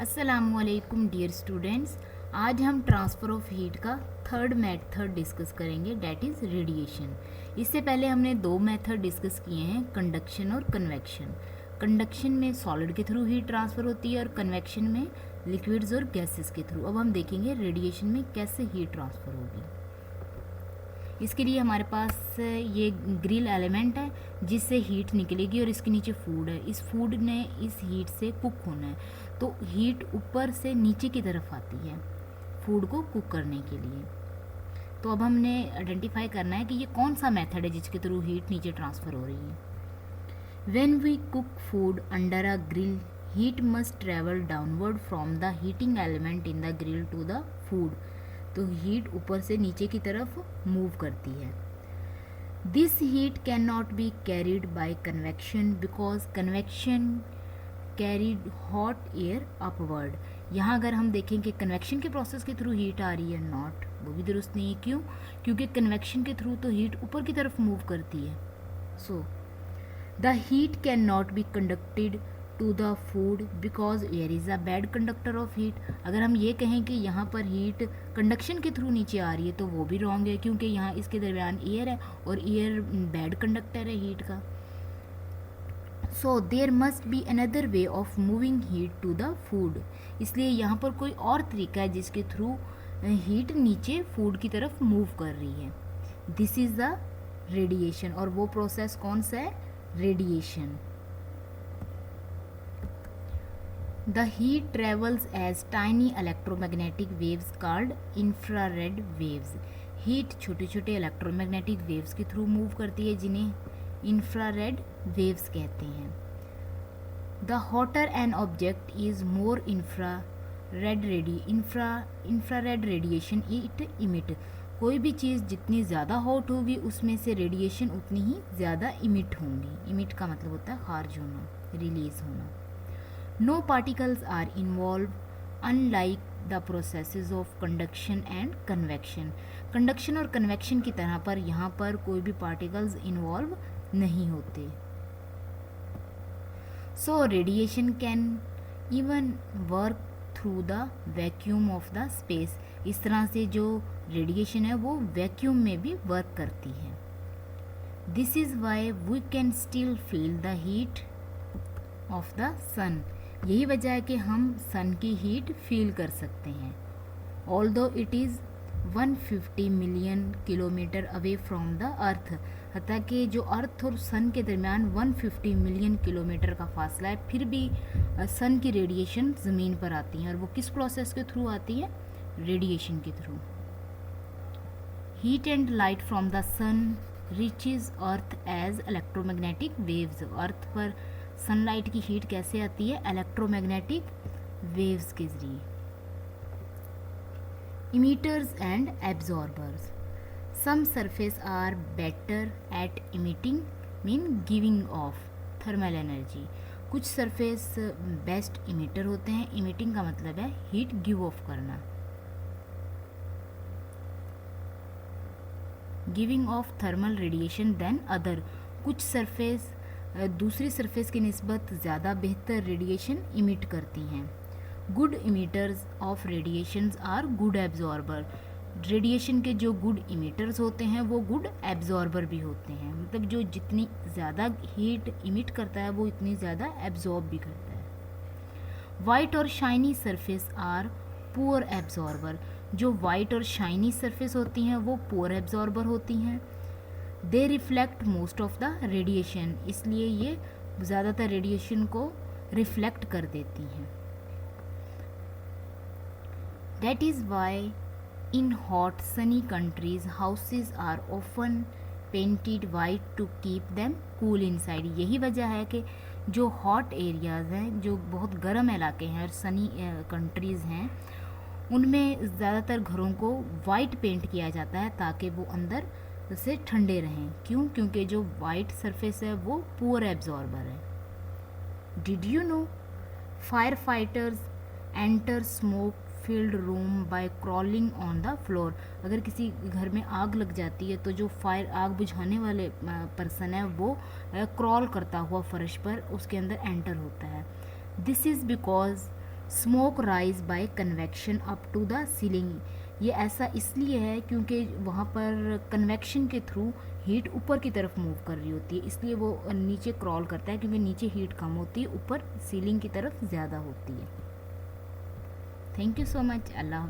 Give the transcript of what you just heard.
अस्सलामुअलैकुम dear students. आज हम ट्रांसफ़र ऑफ हीट का थर्ड मेथड डिस्कस करेंगे, डैट इज़ रेडिएशन। इससे पहले हमने दो मेथड डिस्कस किए हैं, कंडक्शन और कन्वेक्शन। कंडक्शन में सॉलिड के थ्रू हीट ट्रांसफ़र होती है और कन्वेक्शन में लिक्विड्स और गैसेस के थ्रू। अब हम देखेंगे रेडिएशन में कैसे हीट ट्रांसफ़र होगी। इसके लिए हमारे पास ये ग्रिल एलिमेंट है जिससे हीट निकलेगी और इसके नीचे फूड है। इस फूड ने इस हीट से कुक होना है, तो हीट ऊपर से नीचे की तरफ आती है फूड को कुक करने के लिए। तो अब हमने आइडेंटिफाई करना है कि ये कौन सा मेथड है जिसके थ्रू हीट नीचे ट्रांसफ़र हो रही है। When we cook food under a grill, heat must travel downward from the heating element in the grill to the food. तो हीट ऊपर से नीचे की तरफ मूव करती है। This heat can not be carried by convection because convection carried hot air upward. यहाँ अगर हम देखें कि कन्वेक्शन के प्रोसेस के थ्रू हीट आ रही है, नॉट, वो भी दुरुस्त नहीं है। क्यों? क्योंकि कन्वेक्शन के थ्रू तो हीट ऊपर की तरफ मूव करती है। So the heat can not be conducted to the food because air is a bad conductor of heat. अगर हम ये कहें कि यहाँ पर हीट कंडक्शन के थ्रू नीचे आ रही है तो वो भी रॉन्ग है, क्योंकि यहाँ इसके दरमियान एयर है और एयर बैड कंडक्टर है हीट का। So there must be another way of moving heat to the food. इसलिए यहाँ पर कोई और तरीका है जिसके थ्रू हीट नीचे फूड की तरफ मूव कर रही है। This is the radiation. और वो प्रोसेस कौन सा है? Radiation. The heat travels as tiny electromagnetic waves called infrared waves. Heat छोटे छोटे इलेक्ट्रोमैग्नेटिक वेव्स के थ्रू मूव करती है जिन्हें इंफ्रारेड वेव्स कहते हैं। The hotter an object is more infrared radiation it emit. कोई भी चीज़ जितनी ज़्यादा हॉट होगी उसमें से रेडिएशन उतनी ही ज़्यादा इमिट होंगी। इमिट का मतलब होता है खारिज होना, रिलीज होना। No particles are involved unlike the processes of conduction and convection. Conduction और convection की तरह पर यहाँ पर कोई भी particles involve नहीं होते। So radiation can even work through the vacuum of the space. इस तरह से जो radiation है वो vacuum में भी work करती है। This is why we can still feel the heat of the sun. यही वजह है कि हम सन की हीट फील कर सकते हैं। Although it is 150 million kilometre away from the earth. हालांकि जो अर्थ और सन के दरमियान 150 मिलियन किलोमीटर का फासला है, फिर भी सन की रेडिएशन ज़मीन पर आती है। और वो किस प्रोसेस के थ्रू आती है? रेडिएशन के through. Heat and light from the sun reaches earth as electromagnetic waves. Earth पर सनलाइट की हीट कैसे आती है? इलेक्ट्रोमैग्नेटिक वेव्स के जरिए। Emitters and absorbers. Some surface are better at emitting mean giving off thermal energy. कुछ surface best emitter होते हैं। इमिटिंग का मतलब है हीट गिव ऑफ करना, giving off thermal radiation then other. कुछ सरफेस दूसरी सरफेस की निस्बत ज़्यादा बेहतर रेडिएशन इमिट करती हैं। Good emitters of radiations are good absorber. Radiation के जो गुड इमिटर्स होते हैं वो गुड एब्जॉर्बर भी होते हैं। मतलब जो जितनी ज़्यादा हीट इमिट करता है वो इतनी ज़्यादा एब्जॉर्ब भी करता है। वाइट और shiny surface are poor absorber. जो वाइट और शाइनी सरफेस होती हैं वो पुअर एब्जॉर्बर होती हैं। They reflect most of the radiation. इसलिए ये ज़्यादातर रेडिएशन को रिफ्लेक्ट कर देती हैं। That is why in hot sunny countries houses are often painted white to keep them cool inside. यही वजह है कि जो हॉट एरियाज़ हैं, जो बहुत गर्म इलाके हैं और सनी कंट्रीज़ हैं, उनमें ज़्यादातर घरों को वाइट पेंट किया जाता है ताकि वो अंदर से ठंडे रहें। क्यों? क्योंकि जो वाइट सरफेस है वो पुअर एब्जॉर्बर है। Did you know fire fighters enter smoke filled room by crawling on the floor. अगर किसी घर में आग लग जाती है तो जो आग बुझाने वाले पर्सन है वो क्रॉल करता हुआ फर्श पर उसके अंदर एंटर होता है। This is because smoke rise by convection up to the ceiling. ये ऐसा इसलिए है क्योंकि वहाँ पर कन्वेक्शन के थ्रू हीट ऊपर की तरफ मूव कर रही होती है, इसलिए वो नीचे क्रॉल करता है, क्योंकि नीचे हीट कम होती है, ऊपर सीलिंग की तरफ ज़्यादा होती है। Thank you so much. Allah.